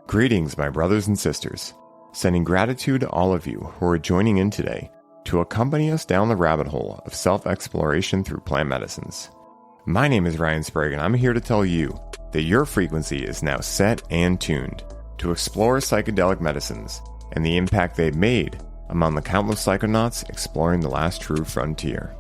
Greetings, my brothers and sisters. Sending gratitude to all of you who are joining in today to accompany us down the rabbit hole of self-exploration through plant medicines. My name is Ryan Sprague, and I'm here to tell you that your frequency is now set and tuned to explore psychedelic medicines and the impact they've made among the countless psychonauts exploring the last true frontier.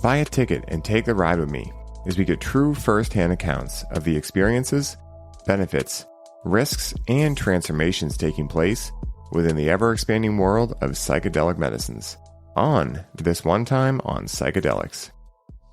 Buy a ticket and take the ride with me as we get true first-hand accounts of the experiences, benefits, risks, and transformations taking place within the ever-expanding world of psychedelic medicines on This One Time on Psychedelics.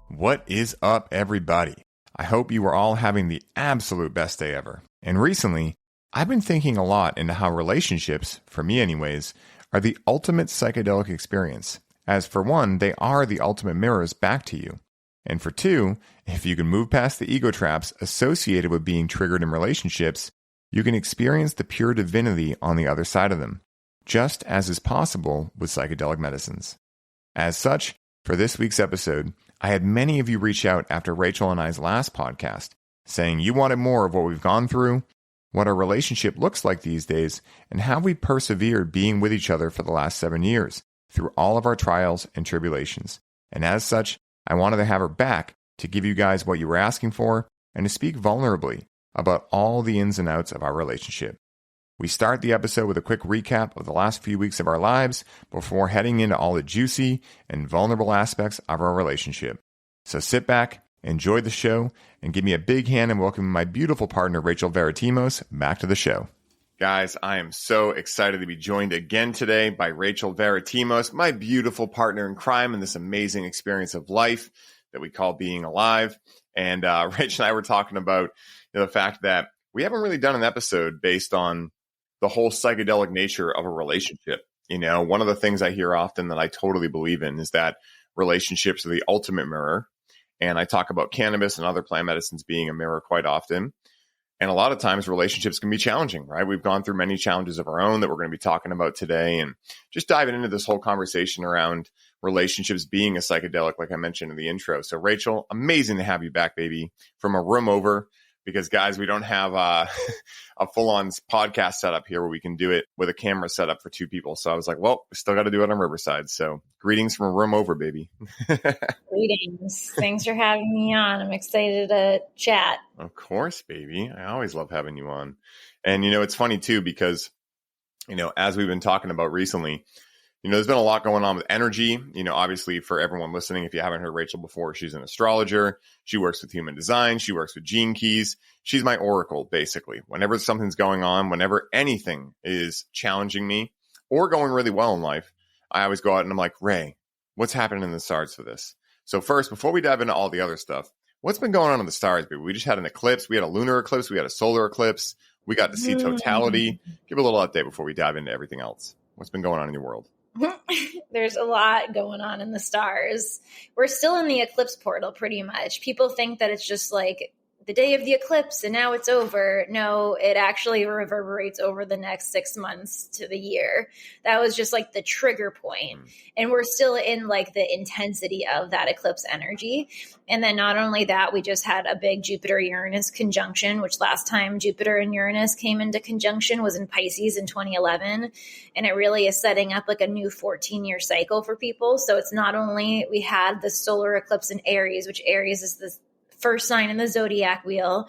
What is up, everybody? I hope you are all having the absolute best day ever. And recently, I've been thinking a lot into how relationships, for me anyways, are the ultimate psychedelic experience. As for one, they are the ultimate mirrors back to you. And for two, if you can move past the ego traps associated with being triggered in relationships, you can experience the pure divinity on the other side of them, just as is possible with psychedelic medicines. As such, for this week's episode, I had many of you reach out after Rachel and I's last podcast, saying you wanted more of what we've gone through, what our relationship looks like these days, and how we persevered being with each other for the last 7 years through all of our trials and tribulations. And as such, I wanted to have her back to give you guys what you were asking for and to speak vulnerably about all the ins and outs of our relationship. We start the episode with a quick recap of the last few weeks of our lives before heading into all the juicy and vulnerable aspects of our relationship. So sit back, enjoy the show, and give me a big hand in welcoming my beautiful partner, Rachel Varitimos, back to the show. Guys, I am so excited to be joined again today by Rachel Varitimos, my beautiful partner in crime in this amazing experience of life that we call being alive. And Rachel and I were talking about the fact that we haven't really done an episode based on the whole psychedelic nature of a relationship. You know, one of the things I hear often that I totally believe in is that relationships are the ultimate mirror. And I talk about cannabis and other plant medicines being a mirror quite often. And a lot of times relationships can be challenging, right? We've gone through many challenges of our own that we're going to be talking about today, and just diving into this whole conversation around relationships being a psychedelic, like I mentioned in the intro. So Rachel, amazing to have you back, baby, from a room over, because guys, we don't have a full-on podcast setup here where we can do it with a camera set up for two people. So I was like, well, we still got to do it on Riverside. So greetings from a room over, baby. Greetings. Thanks for having me on. I'm excited to chat. Of course, baby. I always love having you on. And, you know, it's funny too, because, you know, as we've been talking about recently, you know, there's been a lot going on with energy. You know, obviously for everyone listening, if you haven't heard Rachel before, she's an astrologer. She works with human design. She works with gene keys. She's my oracle, basically. Whenever something's going on, whenever anything is challenging me or going really well in life, I always go out and I'm like, Ray, what's happening in the stars for this? So first, before we dive into all the other stuff, what's been going on in the stars, baby? We just had an eclipse. We had a lunar eclipse. We had a solar eclipse. We got to see totality. Give a little update before we dive into everything else. What's been going on in your world? There's a lot going on in the stars. We're still in the eclipse portal pretty much. People think that it's just like the day of the eclipse and now it's over. No, it actually reverberates over the next 6 months to the year. That was just like the trigger point. And we're still in like the intensity of that eclipse energy. And then not only that, we just had a big Jupiter-Uranus conjunction, which last time Jupiter and Uranus came into conjunction was in Pisces in 2011. And it really is setting up like a new 14-year cycle for people. So it's not only we had the solar eclipse in Aries, which Aries is the first sign in the zodiac wheel.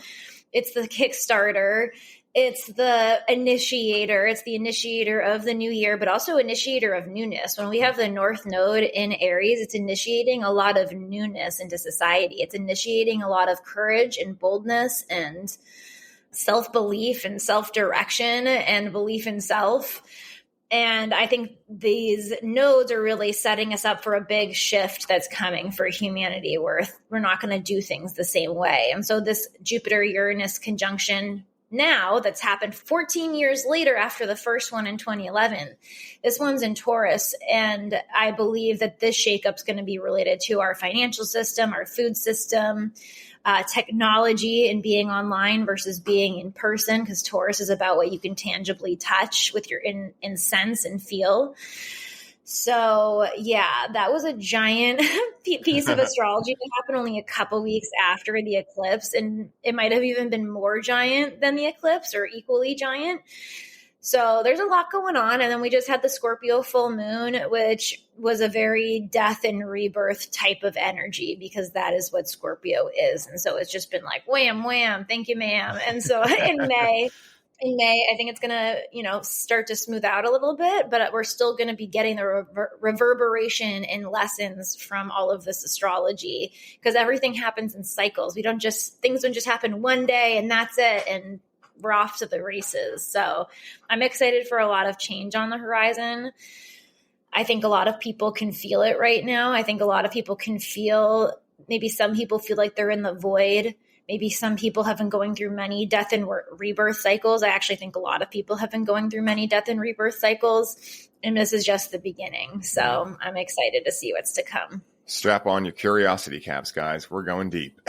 It's the Kickstarter. It's the initiator. It's the initiator of the new year, but also initiator of newness. When we have the North Node in Aries, it's initiating a lot of newness into society. It's initiating a lot of courage and boldness and self-belief and self-direction and belief in self. And I think these nodes are really setting us up for a big shift that's coming for humanity, where we're not going to do things the same way. And so this Jupiter-Uranus conjunction now that's happened 14 years later after the first one in 2011, this one's in Taurus. And I believe that this shakeup's going to be related to our financial system, our food system, technology and being online versus being in person, because Taurus is about what you can tangibly touch with your in sense and feel. So yeah, that was a giant piece of astrology that happened only a couple weeks after the eclipse. And it might have even been more giant than the eclipse or equally giant. So there's a lot going on. And then we just had the Scorpio full moon, which was a very death and rebirth type of energy, because that is what Scorpio is. And so it's just been like, wham, wham, thank you, ma'am. And so in May, I think it's going to, start to smooth out a little bit, but we're still going to be getting the reverberation and lessons from all of this astrology, because everything happens in cycles. Things don't just happen one day and that's it. And we're off to the races. So I'm excited for a lot of change on the horizon. I think a lot of people can feel it right now. I think a lot of people can feel, maybe some people feel like they're in the void. Maybe some people have been going through many death and rebirth cycles. I actually think a lot of people have been going through many death and rebirth cycles. And this is just the beginning. So I'm excited to see what's to come. Strap on your curiosity caps, guys. We're going deep.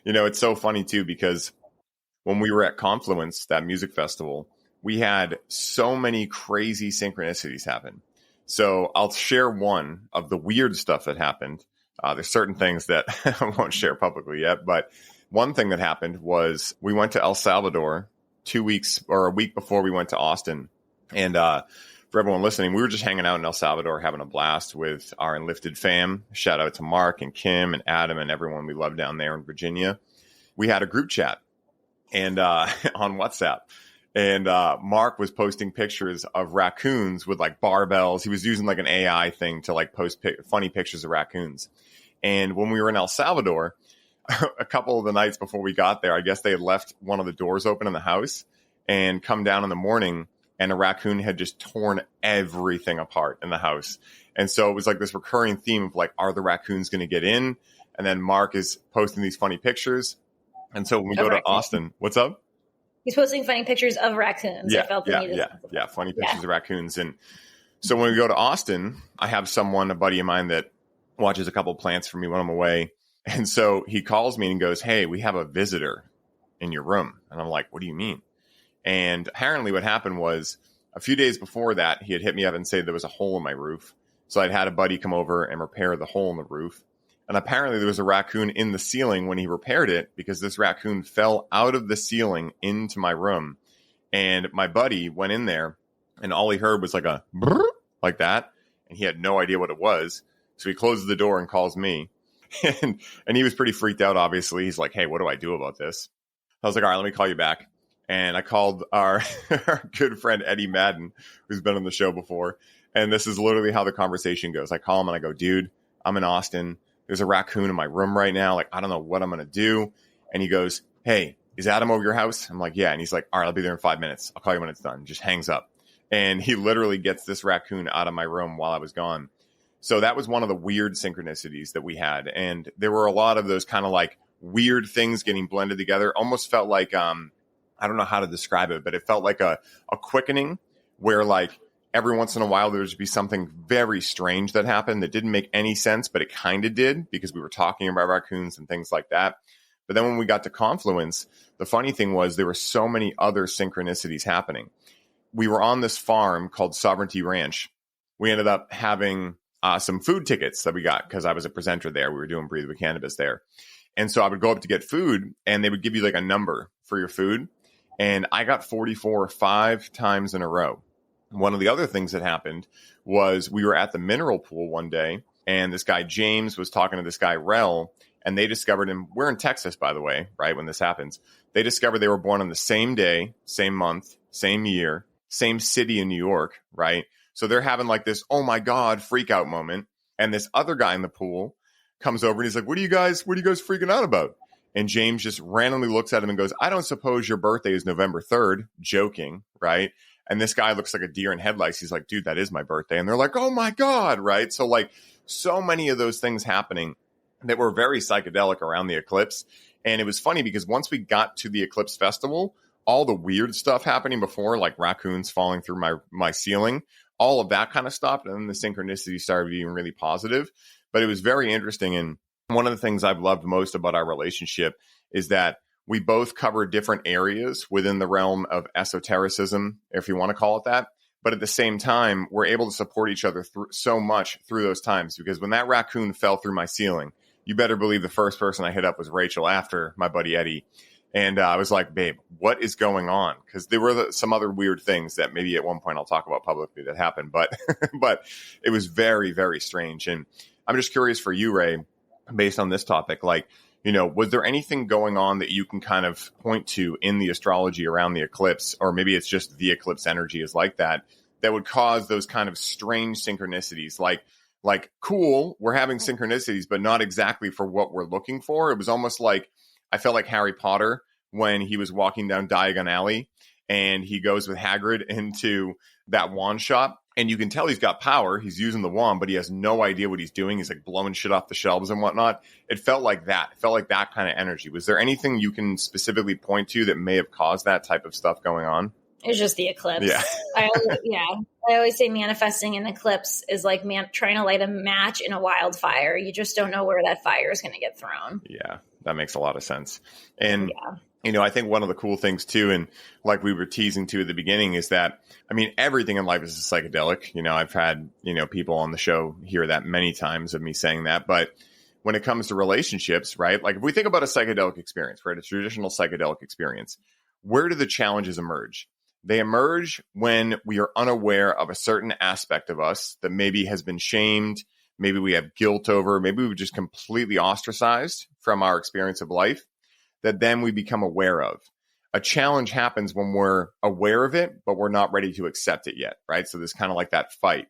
It's so funny too, because when we were at Confluence, that music festival, we had so many crazy synchronicities happen. So I'll share one of the weird stuff that happened. There's certain things that I won't share publicly yet, but one thing that happened was we went to El Salvador 2 weeks or a week before we went to Austin. And for everyone listening, we were just hanging out in El Salvador, having a blast with our Enlifted fam. Shout out to Mark and Kim and Adam and everyone we love down there in Virginia. We had a group chat and on WhatsApp. And Mark was posting pictures of raccoons with like barbells. He was using like an AI thing to like post funny pictures of raccoons. And when we were in El Salvador, a couple of the nights before we got there, I guess they had left one of the doors open in the house and come down in the morning, and a raccoon had just torn everything apart in the house. And so it was like this recurring theme of like, are the raccoons going to get in? And then Mark is posting these funny pictures. And so when we go to Austin, what's up? He's posting funny pictures of raccoons. Yeah, funny pictures of raccoons. And so when we go to Austin, I have a buddy of mine that watches a couple of plants for me when I'm away. And so he calls me and goes, hey, we have a visitor in your room. And I'm like, what do you mean? And apparently what happened was a few days before that, he had hit me up and said there was a hole in my roof. So I'd had a buddy come over and repair the hole in the roof. And apparently there was a raccoon in the ceiling when he repaired it, because this raccoon fell out of the ceiling into my room. And my buddy went in there and all he heard was like a brrr, like that. And he had no idea what it was. So he closes the door and calls me. And he was pretty freaked out, obviously. He's like, hey, what do I do about this? I was like, all right, let me call you back. And I called our good friend Eddie Madden, who's been on the show before. And this is literally how the conversation goes. I call him and I go, dude, I'm in Austin. There's a raccoon in my room right now. Like, I don't know what I'm going to do. And he goes, hey, is Adam over your house? I'm like, yeah. And he's like, all right, I'll be there in 5 minutes. I'll call you when it's done. Just hangs up. And he literally gets this raccoon out of my room while I was gone. So that was one of the weird synchronicities that we had. And there were a lot of those kind of like weird things getting blended together. Almost felt like, I don't know how to describe it, but it felt like a quickening where like, every once in a while, there would be something very strange that happened that didn't make any sense, but it kind of did, because we were talking about raccoons and things like that. But then when we got to Confluence, the funny thing was there were so many other synchronicities happening. We were on this farm called Sovereignty Ranch. We ended up having some food tickets that we got because I was a presenter there. We were doing Breathe with Cannabis there. And so I would go up to get food and they would give you like a number for your food. And I got 44 5 times in a row. One of the other things that happened was we were at the mineral pool one day, and this guy James was talking to this guy Rel, and they discovered him. We're in Texas, by the way, right? When this happens, they discovered they were born on the same day, same month, same year, same city in New York, right? So they're having like this, oh my God, freak out moment. And this other guy in the pool comes over and he's like, what are you guys freaking out about? And James just randomly looks at him and goes, I don't suppose your birthday is November 3rd, joking, right? And this guy looks like a deer in headlights. He's like, dude, that is my birthday. And they're like, oh my God, right? So like so many of those things happening that were very psychedelic around the eclipse. And it was funny because once we got to the eclipse festival, all the weird stuff happening before, like raccoons falling through my ceiling, all of that kind of stopped. And then the synchronicity started being really positive. But it was very interesting. And one of the things I've loved most about our relationship is that we both cover different areas within the realm of esotericism, if you want to call it that. But at the same time, we're able to support each other so much through those times, because when that raccoon fell through my ceiling, you better believe the first person I hit up was Rachel after my buddy Eddie. And I was like, babe, what is going on? Because there were some other weird things that maybe at one point I'll talk about publicly that happened. But but it was very, very strange. And I'm just curious for you, Ray, based on this topic, like, was there anything going on that you can kind of point to in the astrology around the eclipse, or maybe it's just the eclipse energy is like that would cause those kind of strange synchronicities? Like, cool, we're having synchronicities, but not exactly for what we're looking for. It was almost like, I felt like Harry Potter when he was walking down Diagon Alley and he goes with Hagrid into that wand shop. And you can tell he's got power. He's using the wand, but he has no idea what he's doing. He's like blowing shit off the shelves and whatnot. It felt like that. It felt like that kind of energy. Was there anything you can specifically point to that may have caused that type of stuff going on? It's just the eclipse. Yeah. I always say manifesting an eclipse is like trying to light a match in a wildfire. You just don't know where that fire is going to get thrown. Yeah, that makes a lot of sense. And, I think one of the cool things too, and like we were teasing to at the beginning, is that, everything in life is a psychedelic. I've had, people on the show hear that many times of me saying that. But when it comes to relationships, right? Like if we think about a psychedelic experience, right? A traditional psychedelic experience, where do the challenges emerge? They emerge when we are unaware of a certain aspect of us that maybe has been shamed, maybe we have guilt over, maybe we've just completely ostracized from our experience of life, that then we become aware of. A challenge happens when we're aware of it, but we're not ready to accept it yet, right? So there's kind of like that fight.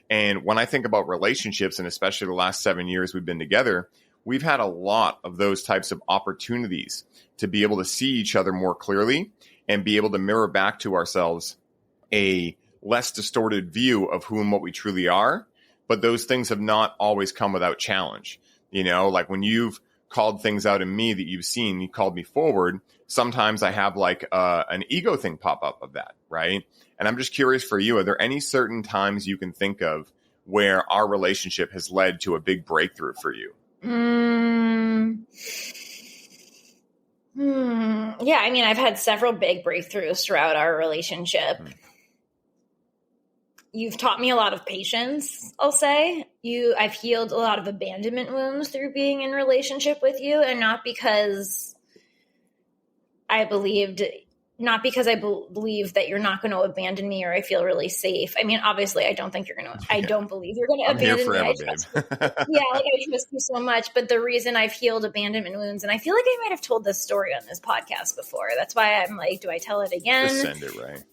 And when I think about relationships, and especially the last 7 years we've been together, we've had a lot of those types of opportunities to be able to see each other more clearly and be able to mirror back to ourselves a less distorted view of who and what we truly are. But those things have not always come without challenge. Like when you've called things out in me that you've seen, you called me forward. Sometimes I have like an ego thing pop up of that, right? And I'm just curious for you, are there any certain times you can think of where our relationship has led to a big breakthrough for you? Yeah, I've had several big breakthroughs throughout our relationship. You've taught me a lot of patience, I'll say. I've healed a lot of abandonment wounds through being in relationship with you, and not because I believe that you're not going to abandon me or I feel really safe. Obviously, I don't think you're going to. I don't believe you're going to abandon forever, me. I trust you so much. But the reason I've healed abandonment wounds, and I feel like I might have told this story on this podcast before. That's why I'm like, do I tell it again? Just send it, right?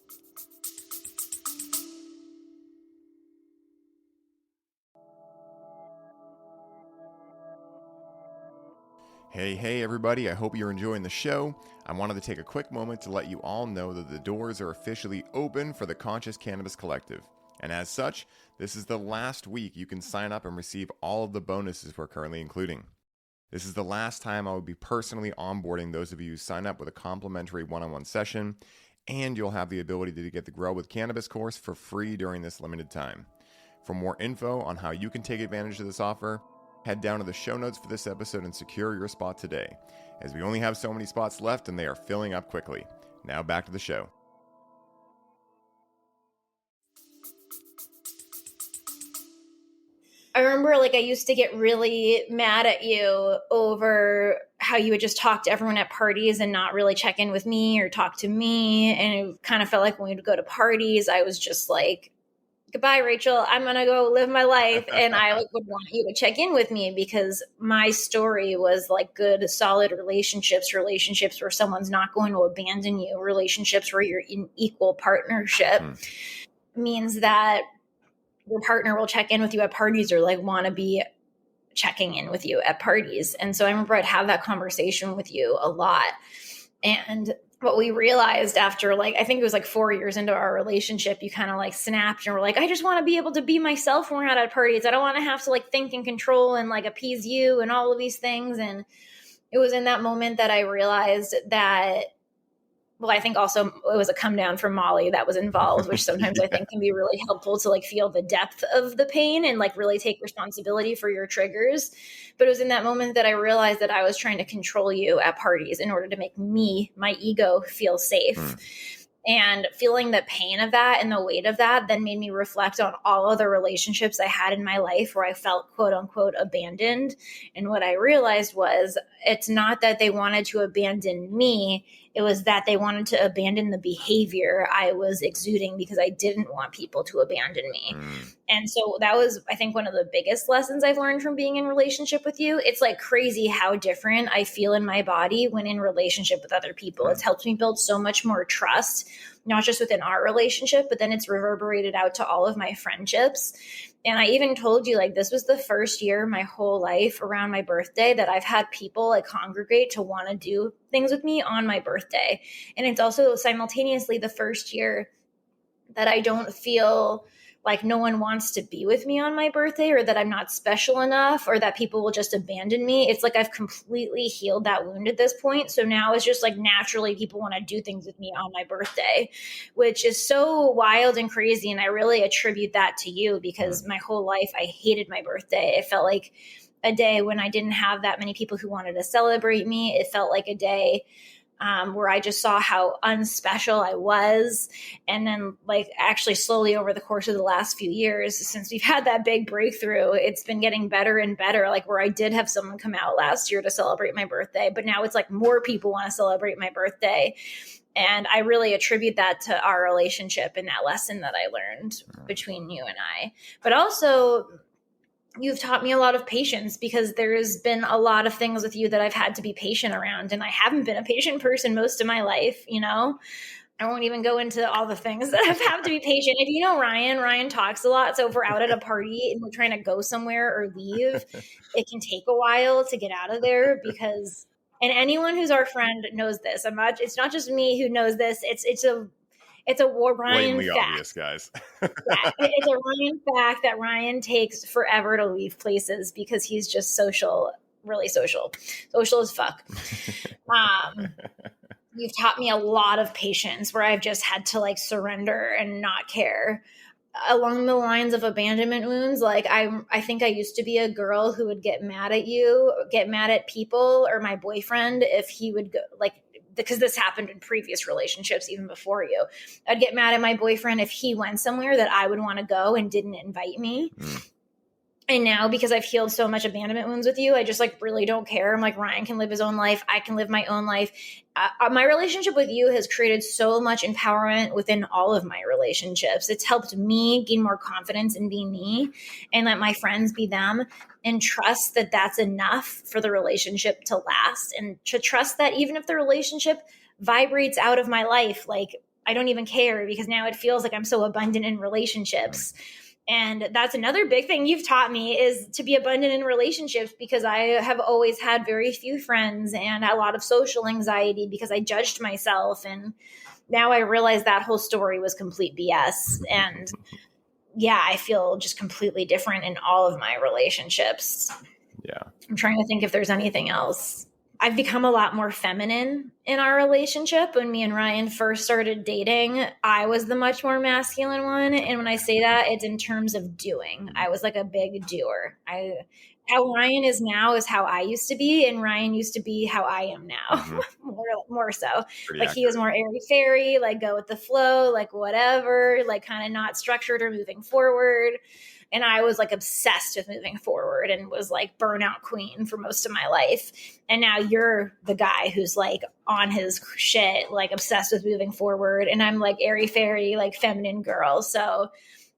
Hey, everybody. I hope you're enjoying the show. I wanted to take a quick moment to let you all know that the doors are officially open for the Conscious Cannabis Collective. And as such, this is the last week you can sign up and receive all of the bonuses we're currently including. This is the last time I will be personally onboarding those of you who sign up with a complimentary one-on-one session, and you'll have the ability to get the Grow with Cannabis course for free during this limited time. For more info on how you can take advantage of this offer, head down to the show notes for this episode and secure your spot today, as we only have so many spots left and they are filling up quickly. Now back to the show. I remember I used to get really mad at you over how you would just talk to everyone at parties and not really check in with me or talk to me. And it kind of felt like when we'd go to parties, I was just like, goodbye, Rachel, I'm going to go live my life. And I would want you to check in with me because my story was good, solid relationships where someone's not going to abandon you, relationships where you're in equal partnership means that your partner will check in with you at parties or want to be checking in with you at parties. And so I remember I'd have that conversation with you a lot. And what we realized after I think it was 4 years into our relationship, you kind of snapped and were like, I just want to be able to be myself when we're out at parties. I don't want to have to think and control and appease you and all of these things. And it was in that moment that I realized that, I think also it was a come down from Molly that was involved, which sometimes I think can be really helpful to feel the depth of the pain and really take responsibility for your triggers. But it was in that moment that I realized that I was trying to control you at parties in order to make me, my ego, feel safe. And feeling the pain of that and the weight of that then made me reflect on all of the relationships I had in my life where I felt quote unquote abandoned. And what I realized was it's not that they wanted to abandon me. It was that they wanted to abandon the behavior I was exuding because I didn't want people to abandon me. And so that was, I think, one of the biggest lessons I've learned from being in relationship with you. It's like crazy how different I feel in my body when in relationship with other people. It's helped me build so much more trust, not just within our relationship, but then it's reverberated out to all of my friendships. And I even told you, like, this was the first year my whole life around my birthday that I've had people like congregate to want to do things with me on my birthday. And it's also simultaneously the first year that I don't feel like no one wants to be with me on my birthday, or that I'm not special enough, or that people will just abandon me. It's like I've completely healed that wound at this point. So now it's just like naturally people want to do things with me on my birthday, which is so wild and crazy. And I really attribute that to you, because my whole life I hated my birthday. It felt like a day when I didn't have that many people who wanted to celebrate me. It felt like a day where I just saw how unspecial I was. And then like actually slowly over the course of the last few years, since we've had that big breakthrough, it's been getting better and better. Like where I did have someone come out last year to celebrate my birthday, but now it's like more people want to celebrate my birthday. And I really attribute that to our relationship and that lesson that I learned between you and I. But also, you've taught me a lot of patience, because there's been a lot of things with you that I've had to be patient around. And I haven't been a patient person most of my life, you know? I won't even go into all the things that I've had to be patient. If you know Ryan talks a lot. So if we're out at a party and we're trying to go somewhere or leave, it can take a while to get out of there because, and anyone who's our friend knows this. It's not just me who knows this. It's a Ryan Blatantly fact. obvious, guys. Yeah, it's a Ryan fact that Ryan takes forever to leave places because he's just really social as fuck. You've taught me a lot of patience where I've just had to like surrender and not care. Along the lines of abandonment wounds, like I think I used to be a girl who would get mad at people or my boyfriend if he would go, like, because this happened in previous relationships, even before you. I'd get mad at my boyfriend if he went somewhere that I would want to go and didn't invite me. And now, because I've healed so much abandonment wounds with you, I just like really don't care. I'm like, Ryan can live his own life. I can live my own life. My relationship with you has created so much empowerment within all of my relationships. It's helped me gain more confidence in being me and let my friends be them, and trust that that's enough for the relationship to last, and to trust that even if the relationship vibrates out of my life, like I don't even care, because now it feels like I'm so abundant in relationships. And that's another big thing you've taught me, is to be abundant in relationships, because I have always had very few friends and a lot of social anxiety because I judged myself. And now I realize that whole story was complete BS. And yeah, I feel just completely different in all of my relationships. Yeah. I'm trying to think if there's anything else. I've become a lot more feminine in our relationship. When me and Ryan first started dating, I was the much more masculine one. And when I say that, it's in terms of doing. I was like a big doer. How Ryan is now is how I used to be, and Ryan used to be how I am now, more so. Pretty like accurate. He was more airy-fairy, like go with the flow, like whatever, like kind of not structured or moving forward. And I was like obsessed with moving forward and was like burnout queen for most of my life. And now you're the guy who's like on his shit, like obsessed with moving forward. And I'm like airy-fairy, like feminine girl. So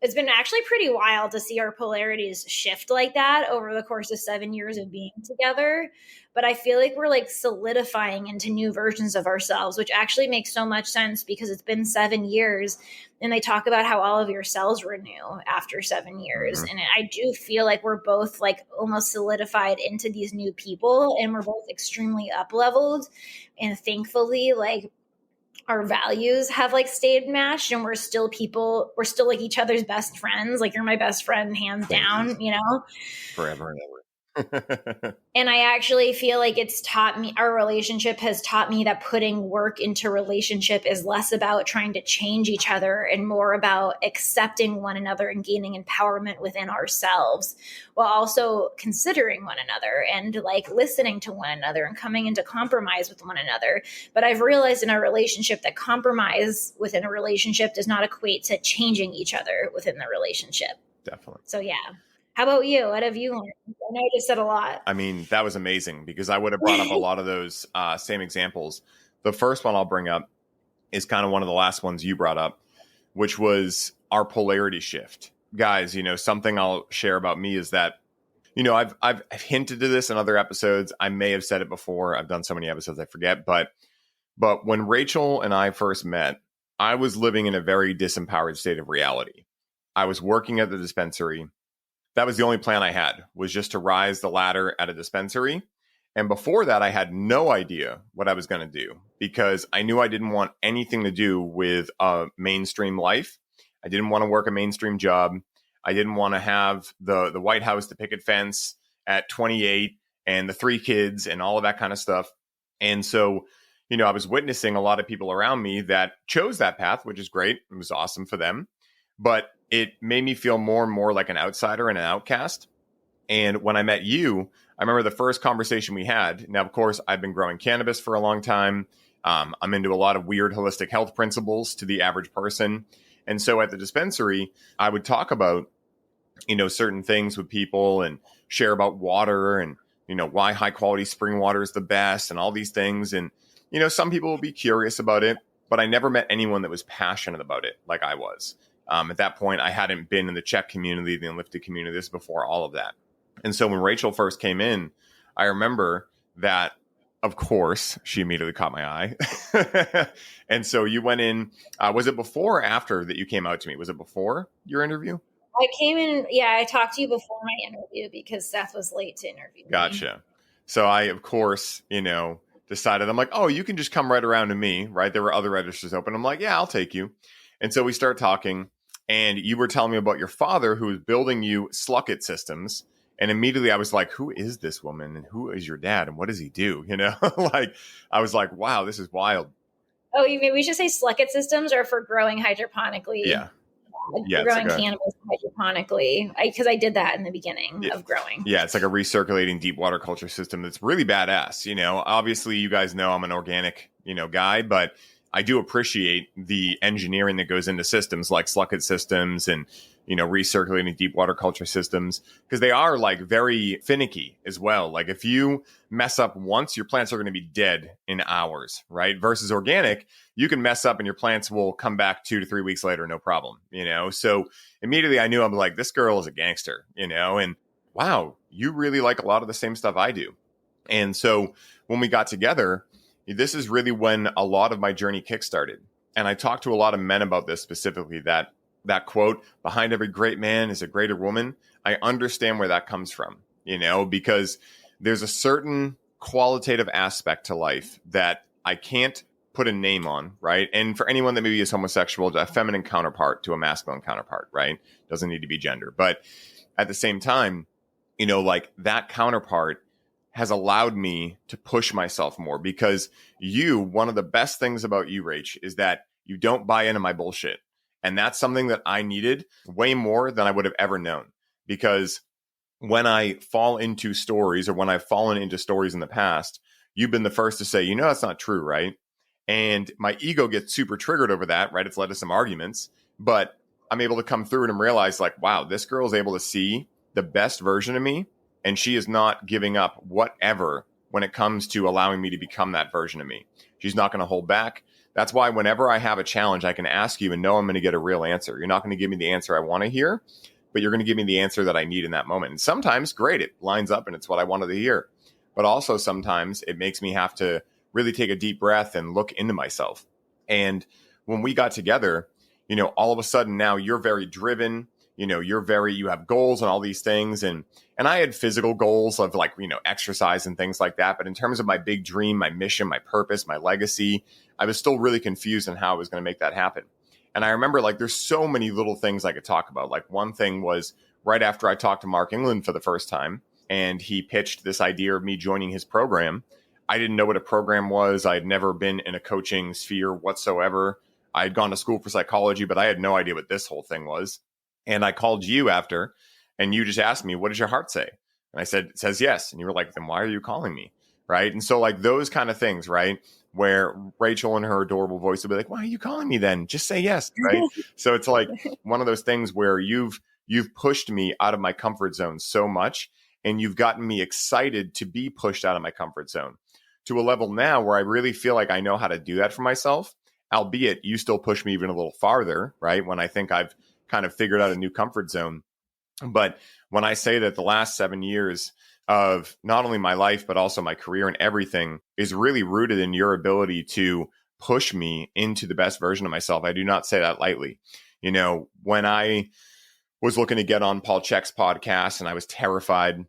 it's been actually pretty wild to see our polarities shift like that over the course of 7 years of being together. But I feel like we're like solidifying into new versions of ourselves, which actually makes so much sense because it's been 7 years. And they talk about how all of your cells renew after 7 years. And I do feel like we're both like almost solidified into these new people, and we're both extremely up-leveled. And thankfully, like, our values have like stayed matched, and we're still like each other's best friends. Like, you're my best friend, hands down, you know? Forever and ever. And I actually feel like it's taught me, our relationship has taught me that putting work into relationship is less about trying to change each other and more about accepting one another and gaining empowerment within ourselves, while also considering one another and like listening to one another and coming into compromise with one another. But I've realized in our relationship that compromise within a relationship does not equate to changing each other within the relationship. Definitely. So yeah. How about you? What have you learned? I know I just said a lot. I mean, that was amazing because I would have brought up a lot of those same examples. The first one I'll bring up is kind of one of the last ones you brought up, which was our polarity shift. Guys, something I'll share about me is that, I've hinted to this in other episodes. I may have said it before. I've done so many episodes, I forget. But when Rachel and I first met, I was living in a very disempowered state of reality. I was working at the dispensary. That was the only plan I had, was just to rise the ladder at a dispensary. And before that, I had no idea what I was going to do because I knew I didn't want anything to do with a mainstream life. I didn't want to work a mainstream job. I didn't want to have the White House, the picket fence at 28 and the 3 kids and all of that kind of stuff. And so, I was witnessing a lot of people around me that chose that path, which is great. It was awesome for them. But it made me feel more and more like an outsider and an outcast. And when I met you, I remember the first conversation we had. Now, of course, I've been growing cannabis for a long time. I'm into a lot of weird holistic health principles to the average person. And so at the dispensary, I would talk about, certain things with people and share about water and, why high quality spring water is the best and all these things. And, some people will be curious about it, but I never met anyone that was passionate about it like I was. At that point, I hadn't been in the Czech community, the Enlifted community. This is before all of that. And so when Rachel first came in, I remember that, of course, she immediately caught my eye. And so you went in. Was it before or after that you came out to me? Was it before your interview? I came in. Yeah, I talked to you before my interview because Seth was late to interview me. Gotcha. So I, of course, decided, I'm like, oh, you can just come right around to me, right? There were other registers open. I'm like, yeah, I'll take you. And so we start talking. And you were telling me about your father who was building you Slucket systems. And immediately I was like, who is this woman? And who is your dad? And what does he do? Like, I was like, wow, this is wild. Oh, maybe we should say Slucket systems are for growing hydroponically. Yeah. Growing cannabis hydroponically. Because I did that in the beginning of growing. Yeah, it's like a recirculating deep water culture system that's really badass. Obviously you guys know I'm an organic, guy, but I do appreciate the engineering that goes into systems like Slucket systems and, recirculating deep water culture systems, because they are like very finicky as well. Like if you mess up once, your plants are going to be dead in hours, right? Versus organic, you can mess up and your plants will come back 2 to 3 weeks later, no problem, So immediately I knew, I'm like, this girl is a gangster, and wow, you really like a lot of the same stuff I do. And so when we got together, this is really when a lot of my journey kickstarted. And I talked to a lot of men about this specifically, that quote, behind every great man is a greater woman. I understand where that comes from, because there's a certain qualitative aspect to life that I can't put a name on, right? And for anyone that maybe is homosexual, a feminine counterpart to a masculine counterpart, right? Doesn't need to be gender. But at the same time, like that counterpart has allowed me to push myself more, because one of the best things about you, Rach, is that you don't buy into my bullshit. And that's something that I needed way more than I would have ever known, because when I fall into stories, or when I've fallen into stories in the past, you've been the first to say, that's not true, right? And my ego gets super triggered over that, right? It's led to some arguments, but I'm able to come through it and realize like, wow, this girl is able to see the best version of me. And she is not giving up whatever when it comes to allowing me to become that version of me. She's not going to hold back. That's why whenever I have a challenge, I can ask you and know I'm going to get a real answer. You're not going to give me the answer I want to hear, but you're going to give me the answer that I need in that moment. And sometimes, great, it lines up and it's what I wanted to hear. But also sometimes it makes me have to really take a deep breath and look into myself. And when we got together, all of a sudden now you're very driven. You have goals and all these things. And I had physical goals of like, exercise and things like that. But in terms of my big dream, my mission, my purpose, my legacy, I was still really confused on how I was going to make that happen. And I remember like, there's so many little things I could talk about. Like one thing was right after I talked to Mark England for the first time, and he pitched this idea of me joining his program. I didn't know what a program was. I had never been in a coaching sphere whatsoever. I had gone to school for psychology, but I had no idea what this whole thing was. And I called you after, and you just asked me, what does your heart say? And I said, it says yes. And you were like, then why are you calling me? Right. And so like those kind of things, right, where Rachel in her adorable voice would be like, why are you calling me then? Just say yes. Right. So it's like one of those things where you've pushed me out of my comfort zone so much, and you've gotten me excited to be pushed out of my comfort zone to a level now where I really feel like I know how to do that for myself, albeit you still push me even a little farther, right? When I think I've kind of figured out a new comfort zone. But when I say that the last 7 years of not only my life, but also my career and everything is really rooted in your ability to push me into the best version of myself, I do not say that lightly. You know, when I was looking to get on Paul Chek's podcast, and I was terrified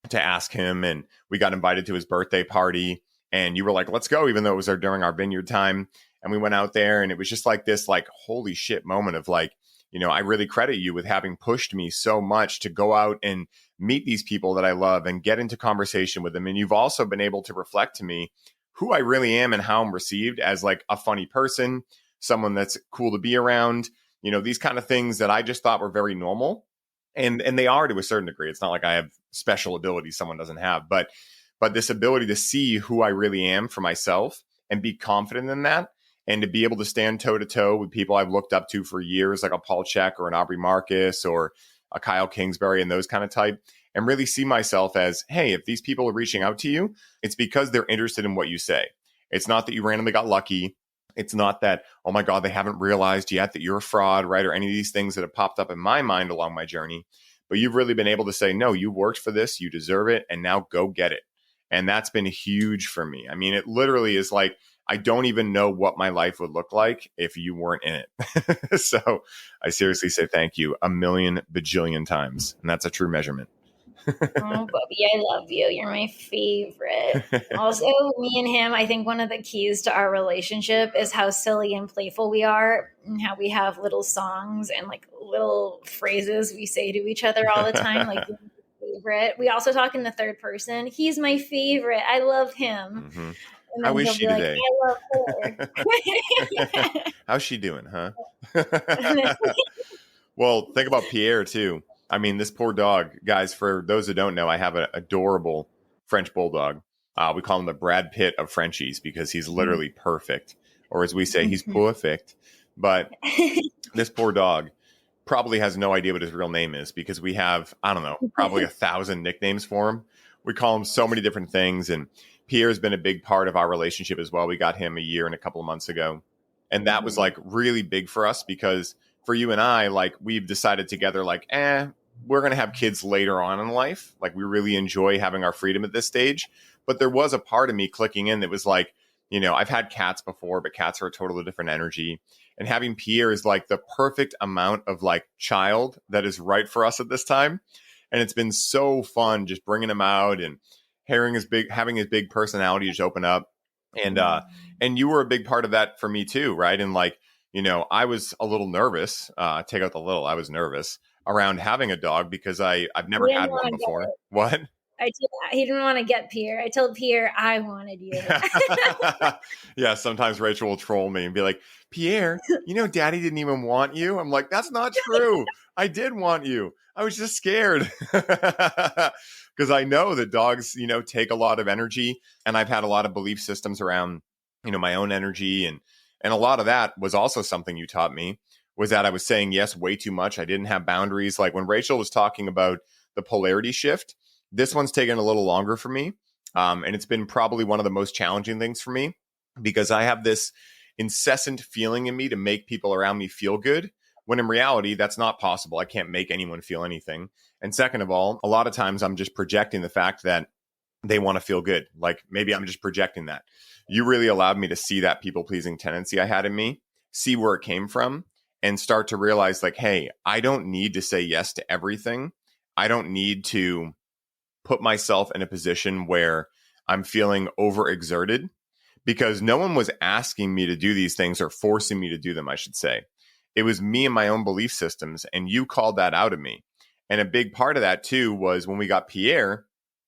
to ask him, and we got invited to his birthday party, and you were like, let's go, even though it was during our vineyard time. And we went out there, and it was just like this, like, holy shit moment of like, you know, I really credit you with having pushed me so much to go out and meet these people that I love and get into conversation with them. And you've also been able to reflect to me who I really am and how I'm received as like a funny person, someone that's cool to be around, you know, these kind of things that I just thought were very normal. And they are to a certain degree. It's not like I have special abilities someone doesn't have, but this ability to see who I really am for myself and be confident in that, and to be able to stand toe to toe with people I've looked up to for years, like a Paul Chek or an Aubrey Marcus or a Kyle Kingsbury and those kind of type, and really see myself as, hey, if these people are reaching out to you, it's because they're interested in what you say. It's not that you randomly got lucky. It's not that, oh my God, they haven't realized yet that you're a fraud, right? Or any of these things that have popped up in my mind along my journey. But you've really been able to say, no, you worked for this, you deserve it, and now go get it. And that's been huge for me. I mean, it literally is like, I don't even know what my life would look like if you weren't in it. So I seriously say thank you a million bajillion times. And that's a true measurement. Oh, Bubby, I love you. You're my favorite. Also, me and him, I think one of the keys to our relationship is how silly and playful we are, and how we have little songs and like little phrases we say to each other all the time. Like, you're my favorite. We also talk in the third person. He's my favorite. I love him. Mm-hmm. And How then is he'll she be today? like, I love her. How's she doing, huh? Well, think about Pierre too. I mean, this poor dog, guys, for those who don't know, I have an adorable French bulldog. We call him the Brad Pitt of Frenchies because he's literally perfect. Or as we say, he's perfect. But this poor dog probably has no idea what his real name is, because we have, I don't know, probably 1,000 nicknames for him. We call him so many different things. And Pierre's been a big part of our relationship as well. We got him a year and a couple of months ago. And that was like really big for us, because for you and I, like, we've decided together, like, we're going to have kids later on in life. Like, we really enjoy having our freedom at this stage. But there was a part of me clicking in that was like, you know, I've had cats before, but cats are a totally different energy. And having Pierre is like the perfect amount of like child that is right for us at this time. And it's been so fun just bringing him out and having his big personality just open up. And you were a big part of that for me too, right? And like, you know, I was a little nervous, take out the little, I was nervous around having a dog because I've never had one before. What? He didn't want to get Pierre. I told Pierre I wanted you. Yeah, sometimes Rachel will troll me and be like, Pierre, you know, Daddy didn't even want you. I'm like, that's not true. I did want you. I was just scared. Because I know that dogs, you know, take a lot of energy. And I've had a lot of belief systems around, you know, my own energy. And a lot of that was also something you taught me, was that I was saying yes way too much. I didn't have boundaries. Like when Rachel was talking about the polarity shift, this one's taken a little longer for me. And it's been probably one of the most challenging things for me, because I have this incessant feeling in me to make people around me feel good, when in reality, that's not possible. I can't make anyone feel anything. And second of all, a lot of times I'm just projecting the fact that they want to feel good. Like maybe I'm just projecting that. You really allowed me to see that people-pleasing tendency I had in me, see where it came from, and start to realize like, hey, I don't need to say yes to everything. I don't need to put myself in a position where I'm feeling overexerted, because no one was asking me to do these things or forcing me to do them, I should say. It was me and my own belief systems, and you called that out of me. And a big part of that too was when we got Pierre,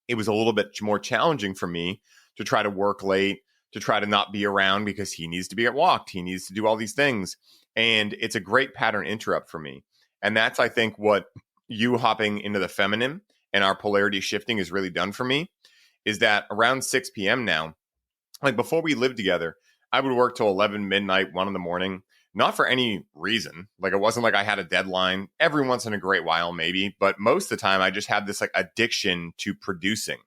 it was a little bit more challenging for me to try to work late, to try to not be around because he needs to be at walked. He needs to do all these things. And it's a great pattern interrupt for me. And that's, I think, what you hopping into the feminine and our polarity shifting has really done for me, is that around 6 p.m. now, like before we lived together, I would work till 11 midnight, 1 in the morning, not for any reason. Like it wasn't like I had a deadline. Every once in a great while, maybe. But most of the time, I just had this like addiction to producing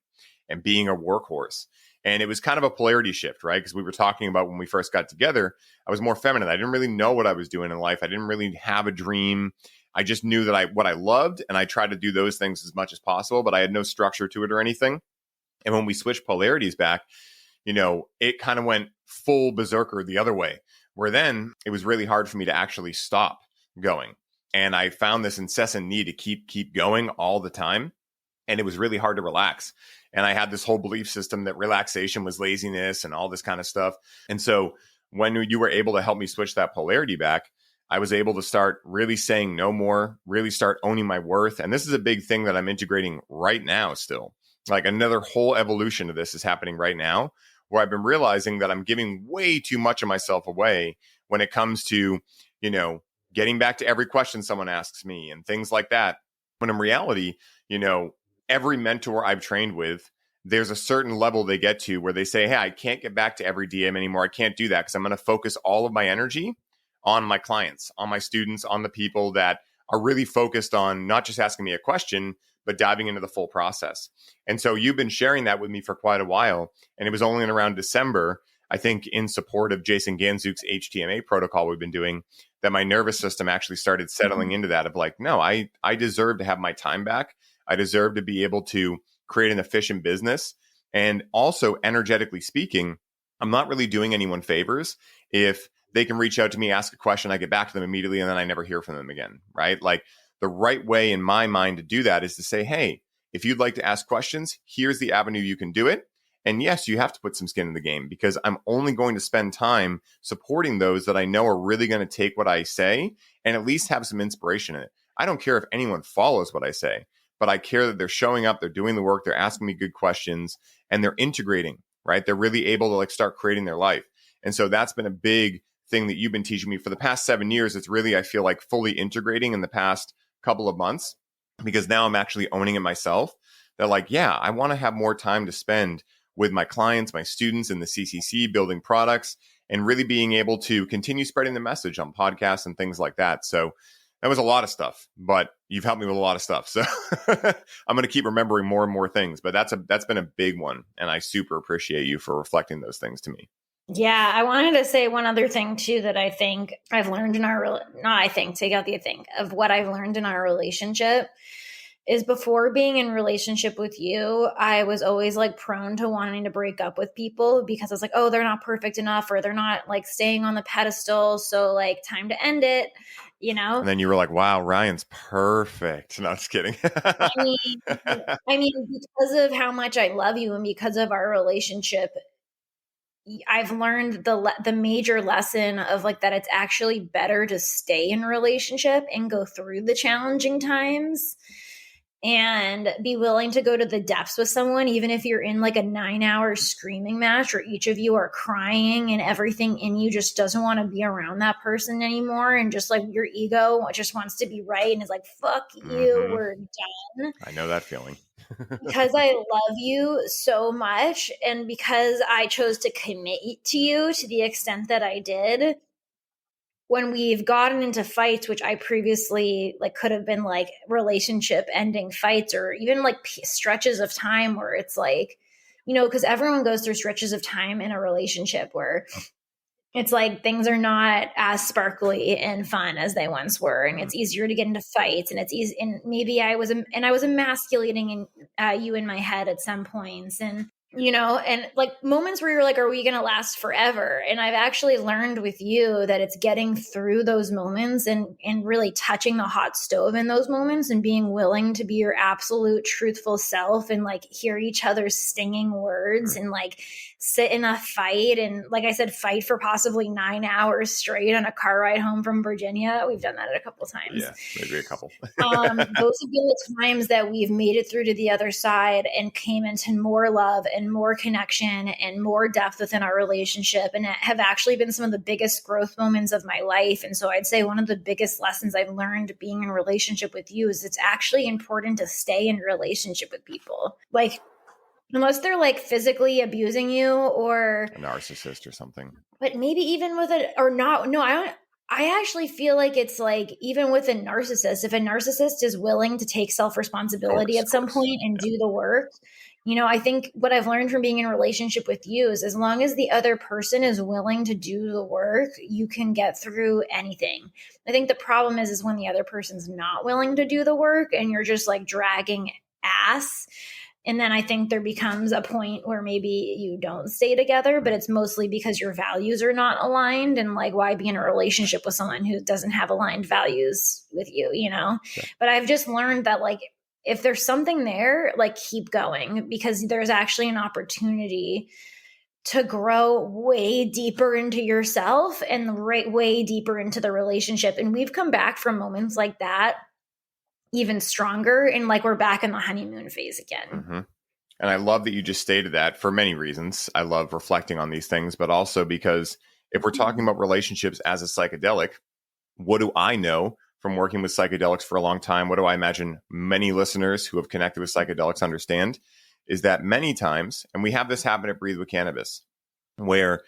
and being a workhorse. And it was kind of a polarity shift, right? Because we were talking about when we first got together, I was more feminine. I didn't really know what I was doing in life. I didn't really have a dream. I just knew that what I loved, and I tried to do those things as much as possible, but I had no structure to it or anything. And when we switched polarities back, it kind of went full berserker the other way, where then it was really hard for me to actually stop going. And I found this incessant need to keep going all the time. And it was really hard to relax. And I had this whole belief system that relaxation was laziness and all this kind of stuff. And so when you were able to help me switch that polarity back, I was able to start really saying no more, really start owning my worth. And this is a big thing that I'm integrating right now still. Like another whole evolution of this is happening right now, where I've been realizing that I'm giving way too much of myself away when it comes to, getting back to every question someone asks me and things like that. When in reality, every mentor I've trained with, there's a certain level they get to where they say, hey, I can't get back to every DM anymore. I can't do that because I'm going to focus all of my energy on my clients, on my students, on the people that are really focused on not just asking me a question, but diving into the full process. And so you've been sharing that with me for quite a while. And it was only in around December, I think in support of Jason Ganzuk's HTMA protocol we've been doing, that my nervous system actually started settling into that of like, no, I deserve to have my time back. I deserve to be able to create an efficient business. And also, energetically speaking, I'm not really doing anyone favors if they can reach out to me, ask a question, I get back to them immediately, and then I never hear from them again, right? Like the right way in my mind to do that is to say, hey, if you'd like to ask questions, here's the avenue you can do it. And yes, you have to put some skin in the game because I'm only going to spend time supporting those that I know are really going to take what I say and at least have some inspiration in it. I don't care if anyone follows what I say, but I care that they're showing up, they're doing the work, they're asking me good questions, and they're integrating, right? They're really able to like start creating their life. And so that's been a big thing that you've been teaching me for the past 7 years. It's really, I feel like, fully integrating in the past couple of months because now I'm actually owning it myself. They're like, yeah, I want to have more time to spend with my clients, my students in the CCC, building products, and really being able to continue spreading the message on podcasts and things like that. So that was a lot of stuff, but you've helped me with a lot of stuff. So I'm going to keep remembering more and more things, but that's been a big one. And I super appreciate you for reflecting those things to me. Yeah, I wanted to say one other thing too that I think I've learned in our take out the think of what I've learned in our relationship is before being in relationship with you, I was always like prone to wanting to break up with people because I was like, oh, they're not perfect enough or they're not like staying on the pedestal. So like time to end it, And then you were like, wow, Ryan's perfect. No, just kidding. I mean, because of how much I love you and because of our relationship, I've learned the major lesson of like that it's actually better to stay in a relationship and go through the challenging times and be willing to go to the depths with someone, even if you're in like a 9-hour screaming match where each of you are crying and everything in you just doesn't want to be around that person anymore. And just like your ego just wants to be right and is like, fuck you, we're done. I know that feeling. Because I love you so much and because I chose to commit to you to the extent that I did, when we've gotten into fights, which I previously like could have been like relationship ending fights or even like stretches of time where it's like, because everyone goes through stretches of time in a relationship where it's like things are not as sparkly and fun as they once were, and it's easier to get into fights, and it's easy. And maybe I was emasculating you in my head at some points, and and like moments where you're like, are we going to last forever? And I've actually learned with you that it's getting through those moments and really touching the hot stove in those moments and being willing to be your absolute truthful self and like hear each other's stinging words and like sit in a fight. And like I said, fight for possibly 9 hours straight on a car ride home from Virginia. We've done that a couple times. Yeah, maybe a couple. Those have been the times that we've made it through to the other side and came into more love and more connection and more depth within our relationship, and have actually been some of the biggest growth moments of my life. And so I'd say one of the biggest lessons I've learned being in a relationship with you is it's actually important to stay in a relationship with people. Like, unless they're like physically abusing you or a narcissist or something. But maybe even with it or not. No, I actually feel like it's like even with a narcissist, if a narcissist is willing to take self-responsibility at some point and do the work, I think what I've learned from being in a relationship with you is as long as the other person is willing to do the work, you can get through anything. I think the problem is when the other person's not willing to do the work and you're just like dragging ass. And then I think there becomes a point where maybe you don't stay together, but it's mostly because your values are not aligned. And like, why be in a relationship with someone who doesn't have aligned values with you, Yeah. But I've just learned that like, if there's something there, like keep going, because there's actually an opportunity to grow way deeper into yourself and way deeper into the relationship. And we've come back from moments like that even stronger, and like we're back in the honeymoon phase again. Mm-hmm. And I love that you just stated that for many reasons. I love reflecting on these things, but also because if we're talking about relationships as a psychedelic, what do I know from working with psychedelics for a long time? What do I imagine many listeners who have connected with psychedelics understand is that many times, and we have this happen at Breathe with Cannabis, where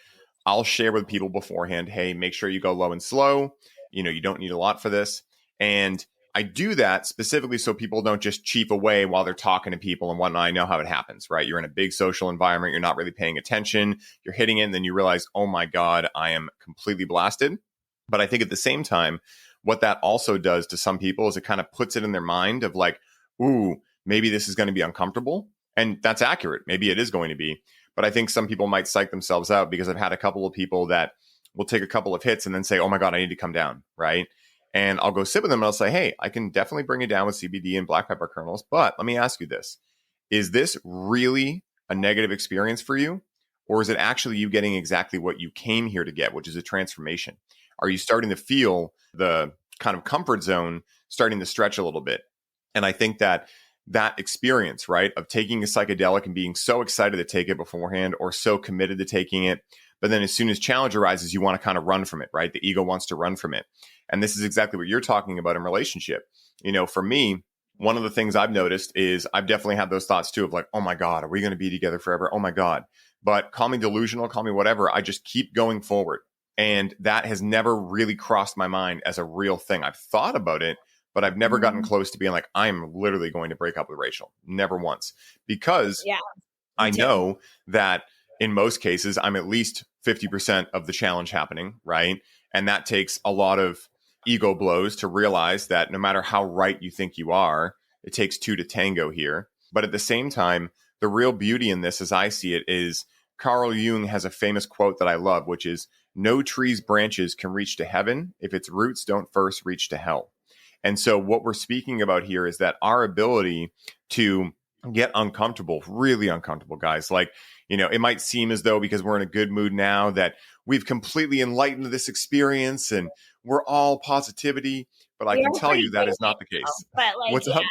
I'll share with people beforehand, hey, make sure you go low and slow. You don't need a lot for this. And I do that specifically so people don't just cheap away while they're talking to people and whatnot. I know how it happens, right? You're in a big social environment. You're not really paying attention. You're hitting it. And then you realize, oh my God, I am completely blasted. But I think at the same time, what that also does to some people is it kind of puts it in their mind of like, ooh, maybe this is going to be uncomfortable. And that's accurate. Maybe it is going to be. But I think some people might psych themselves out, because I've had a couple of people that will take a couple of hits and then say, oh my God, I need to come down, right? And I'll go sit with them and I'll say, hey, I can definitely bring you down with CBD and black pepper kernels. But let me ask you this. Is this really a negative experience for you? Or is it actually you getting exactly what you came here to get, which is a transformation? Are you starting to feel the kind of comfort zone starting to stretch a little bit? And I think that experience, right, of taking a psychedelic and being so excited to take it beforehand or so committed to taking it, but then as soon as challenge arises, you want to kind of run from it, right? The ego wants to run from it. And this is exactly what you're talking about in relationship. For me, one of the things I've noticed is I've definitely had those thoughts too of like, oh my God, are we going to be together forever? Oh my God. But call me delusional, call me whatever. I just keep going forward. And that has never really crossed my mind as a real thing. I've thought about it, but I've never gotten close to being like, I'm literally going to break up with Rachel. Never once. Because I know that in most cases, I'm at least 50% of the challenge happening, right? And that takes a lot of ego blows to realize that no matter how right you think you are, it takes two to tango here. But at the same time, the real beauty in this, as I see it, is Carl Jung has a famous quote that I love, which is, no tree's branches can reach to heaven if its roots don't first reach to hell. And so what we're speaking about here is that our ability to get uncomfortable, really uncomfortable, guys, like, it might seem as though because we're in a good mood now that we've completely enlightened this experience and we're all positivity, but I can tell you that is not the case. But like, what's up?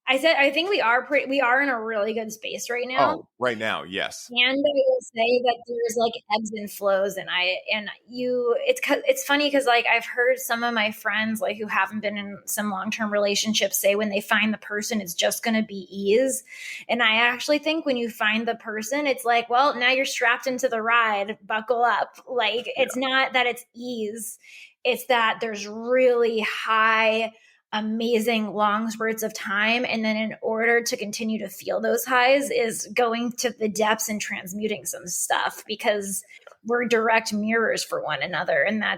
I think we are in a really good space right now. Oh, right now. Yes. And I will say that there's like ebbs and flows, and it's funny because like I've heard some of my friends like who haven't been in some long-term relationships say when they find the person, it's just going to be ease. And I actually think when you find the person, it's like, well, now you're strapped into the ride, buckle up. Like, it's not that it's ease. It's that there's really high, amazing long spurts of time. And then in order to continue to feel those highs is going to the depths and transmuting some stuff, because we're direct mirrors for one another. And I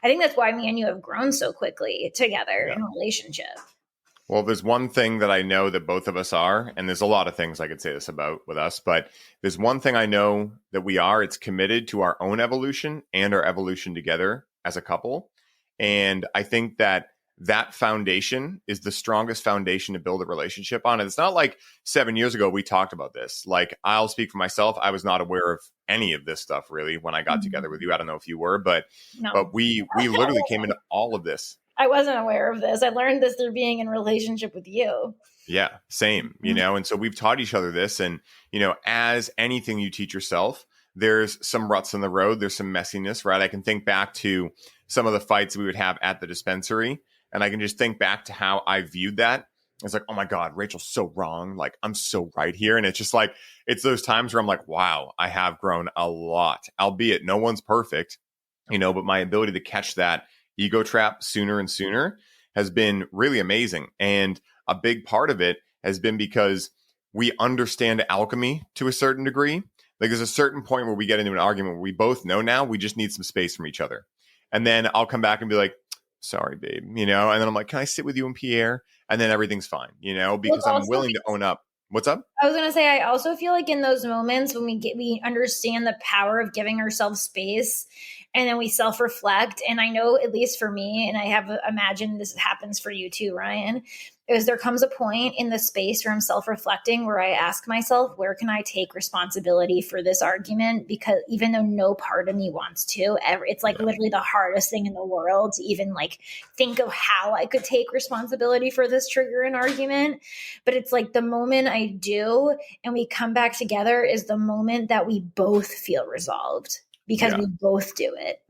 think that's why me and you have grown so quickly together in a relationship. Well, there's one thing that I know that both of us are, and there's a lot of things I could say this about with us, but there's one thing I know that we are. It's committed to our own evolution and our evolution together as a couple. And I think that that foundation is the strongest foundation to build a relationship on. And it's not like 7 years ago we talked about this. Like, I'll speak for myself. I was not aware of any of this stuff really when I got together with you. I don't know if you were, but No. we literally came into all of this. I wasn't aware of this. I learned this through being in relationship with you. Yeah, same, and so we've taught each other this. And, as anything you teach yourself, there's some ruts in the road. There's some messiness, right? I can think back to some of the fights we would have at the dispensary, and I can just think back to how I viewed that. It's like, oh my God, Rachel's so wrong. Like, I'm so right here. And it's just like, it's those times where I'm like, wow, I have grown a lot, albeit no one's perfect, but my ability to catch that ego trap sooner and sooner has been really amazing. And a big part of it has been because we understand alchemy to a certain degree. Like, there's a certain point where we get into an argument where we both know now we just need some space from each other. And then I'll come back and be like, sorry, babe, and then I'm like, can I sit with you and Pierre? And then everything's fine, because I'm willing to own up. What's up? I was going to say, I also feel like in those moments when we understand the power of giving ourselves space, and then we self-reflect. And I know, at least for me, and I have imagined this happens for you too, Ryan, is there comes a point in the space where I'm self-reflecting where I ask myself, where can I take responsibility for this argument? Because even though no part of me wants to, it's like literally the hardest thing in the world to even like think of how I could take responsibility for this trigger in argument. But it's like the moment I do and we come back together is the moment that we both feel resolved, because we both do it.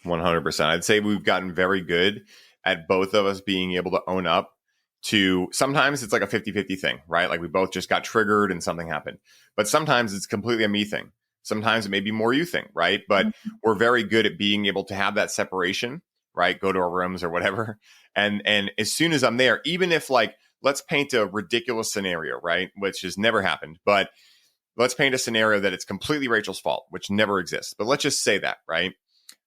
100%. I'd say we've gotten very good at both of us being able to own up to, sometimes it's like a 50-50 thing, right? Like, we both just got triggered and something happened. But sometimes it's completely a me thing. Sometimes it may be more you thing, right? But we're very good at being able to have that separation, right? Go to our rooms or whatever. And as soon as I'm there, even if, like, let's paint a ridiculous scenario, right? Which has never happened, but let's paint a scenario that it's completely Rachel's fault, which never exists. But let's just say that, right?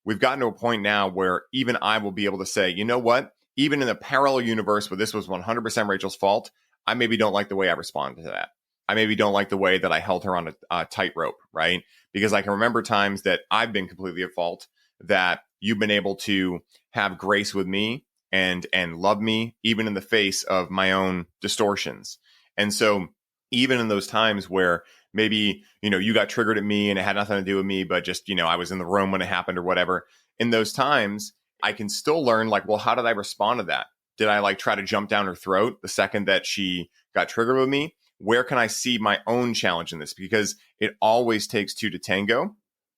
We've gotten to a point now where even I will be able to say, you know what? Even in a parallel universe where this was 100% Rachel's fault, I maybe don't like the way I responded to that. I maybe don't like the way that I held her on a tightrope, right? Because I can remember times that I've been completely at fault, that you've been able to have grace with me and love me, even in the face of my own distortions. And so even in those times where maybe, you got triggered at me and it had nothing to do with me, but just, I was in the room when it happened or whatever, in those times, I can still learn, like, well, how did I respond to that? Did I like try to jump down her throat the second that she got triggered with me? Where can I see my own challenge in this? Because it always takes two to tango.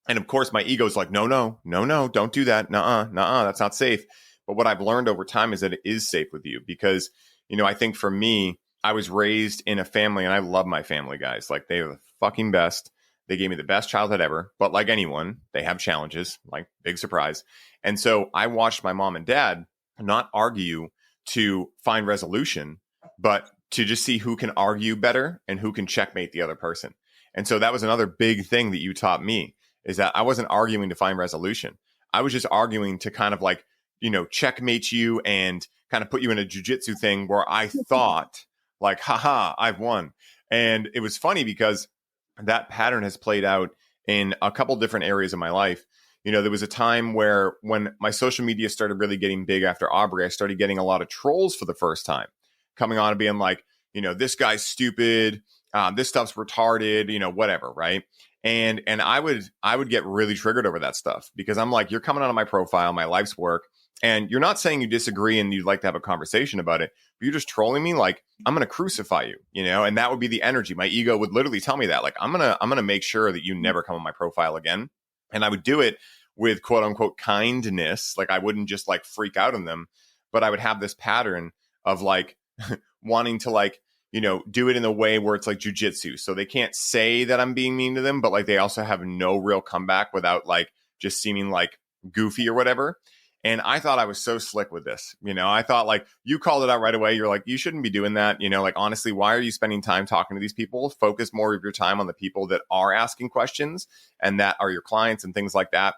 And of course, my ego is like, no, don't do that. Nuh-uh, that's not safe. But what I've learned over time is that it is safe with you, because, I think for me, I was raised in a family, and I love my family, guys. Like, they are the fucking best. They gave me the best childhood ever. But like anyone, they have challenges, like, big surprise. And so I watched my mom and dad not argue to find resolution, but to just see who can argue better and who can checkmate the other person. And so that was another big thing that you taught me, is that I wasn't arguing to find resolution. I was just arguing to kind of like, checkmate you and kind of put you in a jujitsu thing where I thought like, haha, I've won. And it was funny because that pattern has played out in a couple different areas of my life. There was a time where when my social media started really getting big after Aubrey, I started getting a lot of trolls for the first time, coming on and being like, this guy's stupid, this stuff's retarded, whatever, right? And I would get really triggered over that stuff, because I'm like, you're coming out of my profile, my life's work, and you're not saying you disagree and you'd like to have a conversation about it, but you're just trolling me. Like, I'm going to crucify you, and that would be the energy. My ego would literally tell me that, like, I'm going to make sure that you never come on my profile again. And I would do it with quote unquote kindness. Like, I wouldn't just like freak out on them, but I would have this pattern of like wanting to like, do it in a way where it's like jujitsu. So they can't say that I'm being mean to them, but like they also have no real comeback without like just seeming like goofy or whatever. And I thought I was so slick with this. I thought, like, you called it out right away. You're like, you shouldn't be doing that. Like, honestly, why are you spending time talking to these people? Focus more of your time on the people that are asking questions and that are your clients and things like that.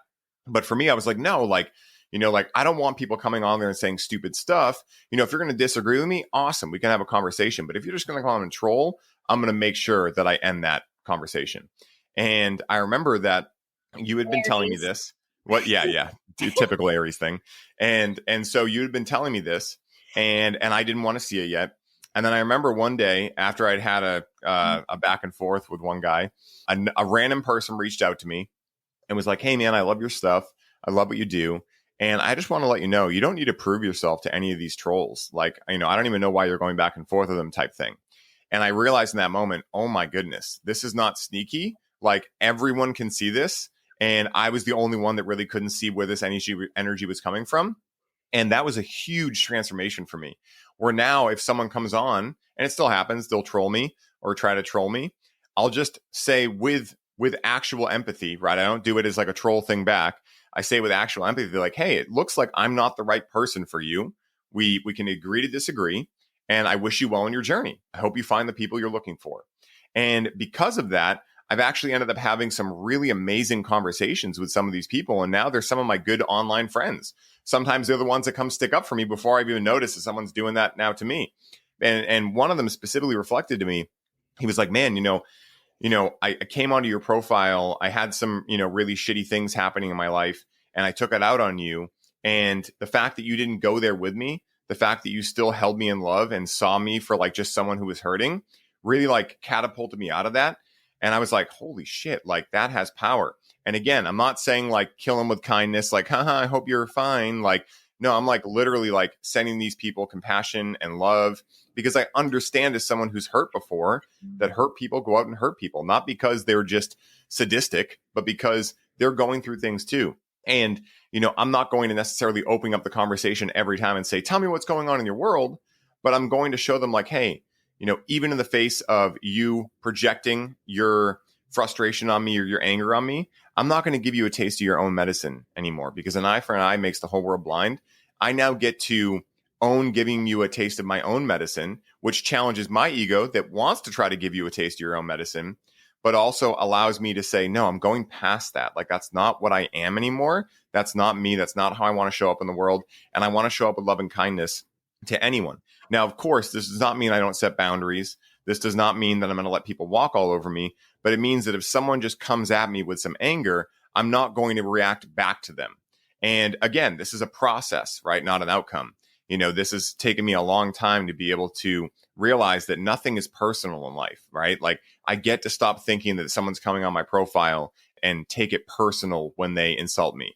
But for me, I was like, no, like, Like I don't want people coming on there and saying stupid stuff. If you're going to disagree with me, awesome. We can have a conversation. But if you're just going to call and troll, I'm going to make sure that I end that conversation. And I remember that you had been telling me this. What? Yeah, yeah. Typical Aries thing. And so you had been telling me this, and I didn't want to see it yet. And then I remember one day after I'd had a back and forth with one guy, a random person reached out to me and was like, "Hey man, I love your stuff. I love what you do. And I just want to let you know, you don't need to prove yourself to any of these trolls. Like, I don't even know why you're going back and forth with them type thing." And I realized in that moment, oh my goodness, this is not sneaky. Like everyone can see this. And I was the only one that really couldn't see where this energy was coming from. And that was a huge transformation for me. Where now if someone comes on, and it still happens, they'll troll me or try to troll me, I'll just say with actual empathy, right? I don't do it as like a troll thing back. I say with actual empathy, like, hey, it looks like I'm not the right person for you. We can agree to disagree. And I wish you well in your journey. I hope you find the people you're looking for. And because of that, I've actually ended up having some really amazing conversations with some of these people. And now they're some of my good online friends. Sometimes they're the ones that come stick up for me before I've even noticed that someone's doing that now to me. And one of them specifically reflected to me. He was like, man, I came onto your profile. I had some, really shitty things happening in my life, and I took it out on you. And the fact that you didn't go there with me, the fact that you still held me in love and saw me for like just someone who was hurting, really like catapulted me out of that. And I was like, holy shit, like that has power. And again, I'm not saying like kill them with kindness, like, haha, I hope you're fine. Like, no, I'm like literally like sending these people compassion and love, because I understand as someone who's hurt before that hurt people go out and hurt people, not because they're just sadistic, but because they're going through things too. And, I'm not going to necessarily open up the conversation every time and say, tell me what's going on in your world, but I'm going to show them like, hey, even in the face of you projecting your frustration on me or your anger on me, I'm not going to give you a taste of your own medicine anymore, because an eye for an eye makes the whole world blind. I now get to own giving you a taste of my own medicine, which challenges my ego that wants to try to give you a taste of your own medicine, but also allows me to say, no, I'm going past that. Like, that's not what I am anymore. That's not me. That's not how I want to show up in the world. And I want to show up with love and kindness to anyone. Now, of course, this does not mean I don't set boundaries. This does not mean that I'm going to let people walk all over me, but it means that if someone just comes at me with some anger, I'm not going to react back to them. And again, this is a process, right? Not an outcome. This has taken me a long time to be able to realize that nothing is personal in life, right? Like I get to stop thinking that someone's coming on my profile and take it personal when they insult me.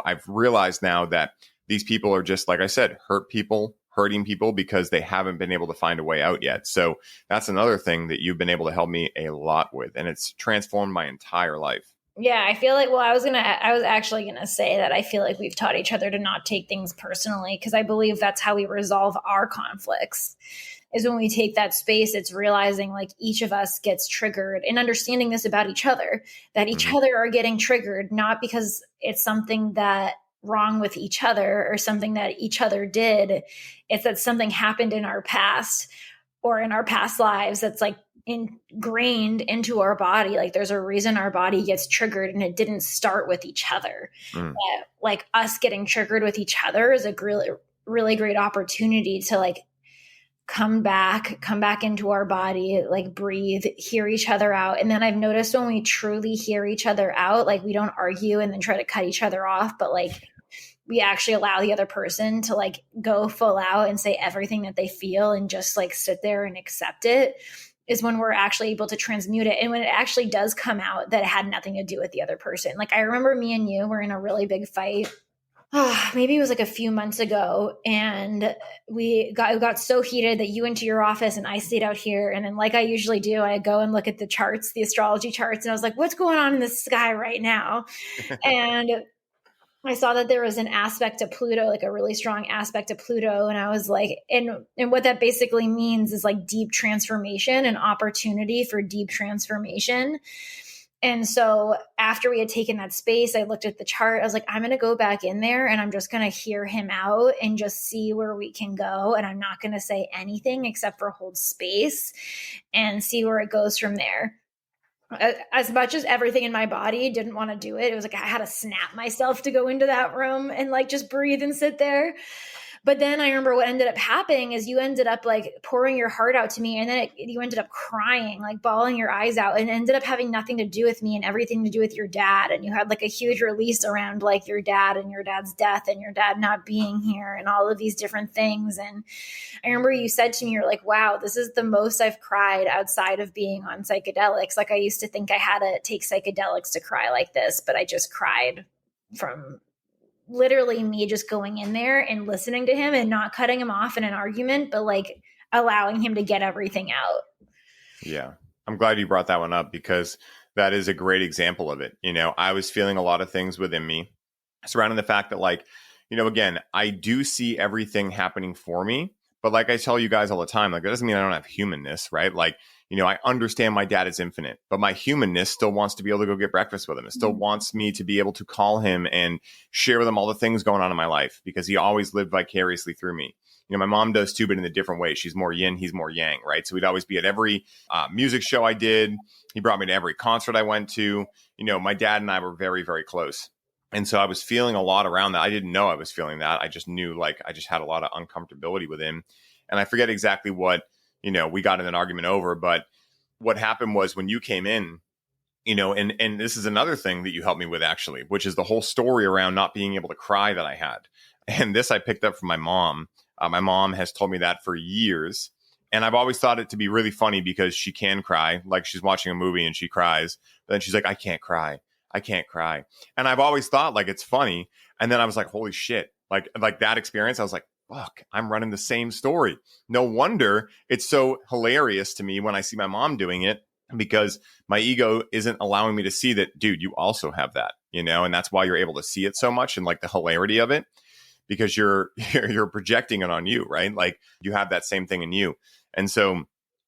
I've realized now that these people are just, like I said, hurting people because they haven't been able to find a way out yet. So that's another thing that you've been able to help me a lot with. And it's transformed my entire life. Yeah, I feel like, I was actually going to say that I feel like we've taught each other to not take things personally, because I believe that's how we resolve our conflicts, is when we take that space. It's realizing like each of us gets triggered and understanding this about each other, that each other are getting triggered, not because it's something that wrong with each other or something that each other did. It's that something happened in our past or in our past lives that's like ingrained into our body. Like there's a reason our body gets triggered, and it didn't start with each other. Like us getting triggered with each other is a really, really great opportunity to like come back into our body, like breathe, hear each other out. And then I've noticed when we truly hear each other out, like we don't argue and then try to cut each other off, but like we actually allow the other person to like go full out and say everything that they feel and just like sit there and accept it, is when we're actually able to transmute it. And when it actually does come out that it had nothing to do with the other person. Like I remember me and you were in a really big fight. Maybe it was like a few months ago, and it got so heated that you went to your office and I stayed out here. And then like I usually do, I go and look at the charts, the astrology charts. And I was like, what's going on in the sky right now? And I saw that there was an aspect of Pluto, like a really strong aspect of Pluto. And I was like, and what that basically means is like deep transformation and opportunity for deep transformation. And so after we had taken that space, I looked at the chart. I was like, I'm going to go back in there and I'm just going to hear him out and just see where we can go. And I'm not going to say anything except for hold space and see where it goes from there. as much as everything in my body didn't want to do it, it was like I had to snap myself to go into that room and like just breathe and sit there. But then I remember what ended up happening is you ended up like pouring your heart out to me, and then you ended up crying, like bawling your eyes out, and ended up having nothing to do with me and everything to do with your dad. And you had like a huge release around like your dad and your dad's death and your dad not being here and all of these different things. And I remember you said to me, you're like, wow, this is the most I've cried outside of being on psychedelics. Like I used to think I had to take psychedelics to cry like this, but I just cried from literally me just going in there and listening to him and not cutting him off in an argument, but like allowing him to get everything out. Yeah. I'm glad you brought that one up because that is a great example of it. You know, I was feeling a lot of things within me surrounding the fact that like, you know, again, I do see everything happening for me, but like I tell you guys all the time, like that doesn't mean I don't have humanness, right? Like, you know, I understand my dad is infinite, but my humanness still wants to be able to go get breakfast with him. It still wants me to be able to call him and share with him all the things going on in my life because he always lived vicariously through me. You know, my mom does too, but in a different way. She's more yin, he's more yang, right? So we'd always be at every music show I did. He brought me to every concert I went to. You know, my dad and I were very, very close. And so I was feeling a lot around that. I didn't know I was feeling that. I just knew like I just had a lot of uncomfortability with him. And I forget exactly what, you know, we got in an argument over, but what happened was when you came in, you know, and this is another thing that you helped me with actually, which is the whole story around not being able to cry that I had. And this I picked up from my mom. My mom has told me that for years. And I've always thought it to be really funny because she can cry, like she's watching a movie and she cries. But then she's like, I can't cry. I can't cry. And I've always thought like it's funny. And then I was like, holy shit. Like that experience, I was like, fuck, I'm running the same story. No wonder it's so hilarious to me when I see my mom doing it because my ego isn't allowing me to see that, dude, you also have that, you know, and that's why you're able to see it so much and like the hilarity of it because you're projecting it on you, right? Like you have that same thing in you. And so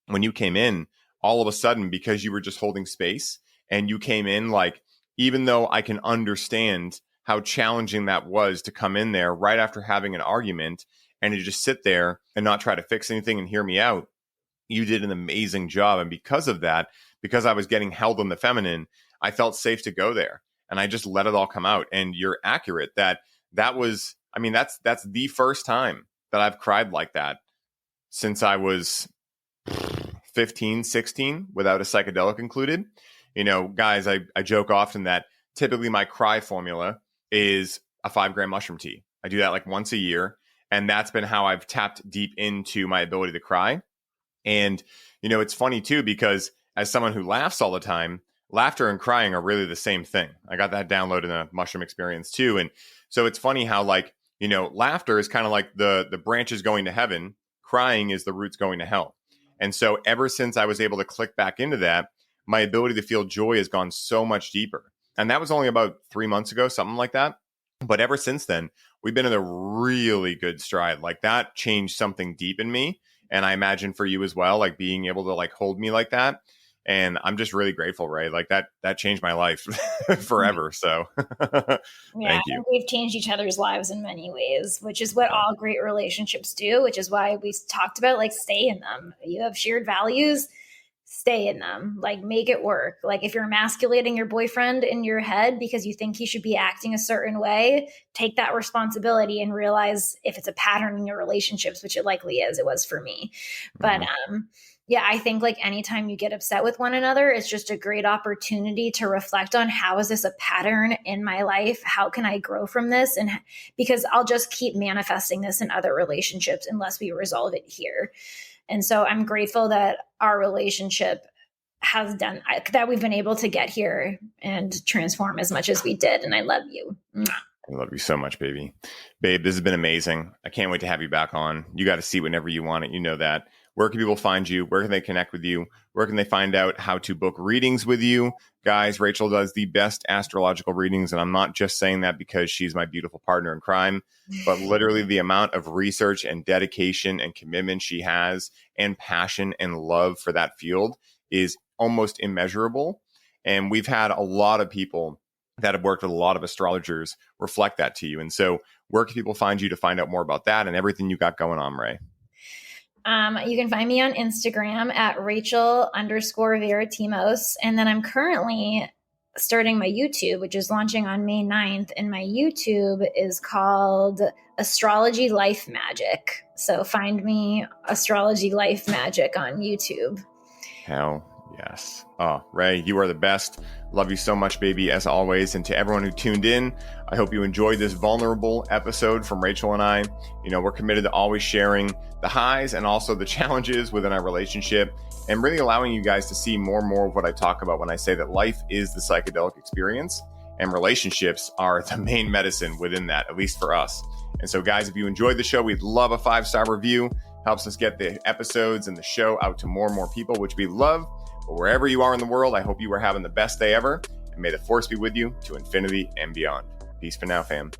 when you came in, all of a sudden, because you were just holding space and you came in like, even though I can understand how challenging that was to come in there right after having an argument and to just sit there and not try to fix anything and hear me out. You did an amazing job. And because of that, because I was getting held in the feminine, I felt safe to go there and I just let it all come out. And you're accurate that was, I mean, that's the first time that I've cried like that since I was 15, 16 without a psychedelic included. You know, guys, I joke often that typically my cry formula is a 5-gram mushroom tea. I do that like once a year. And that's been how I've tapped deep into my ability to cry. And, you know, it's funny too, because as someone who laughs all the time, laughter and crying are really the same thing. I got that downloaded in a mushroom experience too. And so it's funny how like, you know, laughter is kind of like the branches going to heaven. Crying is the roots going to hell. And so ever since I was able to click back into that, my ability to feel joy has gone so much deeper. And that was only about 3 months ago, something like that. But ever since then, we've been in a really good stride. Like that changed something deep in me. And I imagine for you as well, like being able to like hold me like that. And I'm just really grateful, Ray. Like that changed my life forever. So thank you. We've changed each other's lives in many ways, which is what all great relationships do, which is why we talked about like stay in them. You have shared values, stay in them, like make it work. Like if you're emasculating your boyfriend in your head because you think he should be acting a certain way, take that responsibility and realize if it's a pattern in your relationships, which it likely is, it was for me. But yeah, I think like anytime you get upset with one another, it's just a great opportunity to reflect on how is this a pattern in my life? How can I grow from this? And because I'll just keep manifesting this in other relationships unless we resolve it here. And so I'm grateful that our relationship has done that. We've been able to get here and transform as much as we did. And I love you. I love you so much, baby. Babe, this has been amazing. I can't wait to have you back on. You got to see whenever you want it. You know that. Where can people find you? Where can they connect with you? Where can they find out how to book readings with you? Guys, Rachel does the best astrological readings. And I'm not just saying that because she's my beautiful partner in crime, but literally the amount of research and dedication and commitment she has and passion and love for that field is almost immeasurable. And we've had a lot of people that have worked with a lot of astrologers reflect that to you. And so where can people find you to find out more about that and everything you got going on, Ray? You can find me on Instagram at Rachel_Varitimos. And then I'm currently starting my YouTube, which is launching on May 9th. And my YouTube is called Astrology Life Magic. So find me Astrology Life Magic on YouTube. Hell yes. Oh, Ray, you are the best. Love you so much, baby, as always. And to everyone who tuned in, I hope you enjoyed this vulnerable episode from Rachel and I. You know, we're committed to always sharing the highs and also the challenges within our relationship and really allowing you guys to see more and more of what I talk about when I say that life is the psychedelic experience and relationships are the main medicine within that, at least for us. And so, guys, if you enjoyed the show, we'd love a 5-star review. Helps us get the episodes and the show out to more and more people, which we love. But wherever you are in the world, I hope you are having the best day ever. And may the force be with you to infinity and beyond. Peace for now, fam.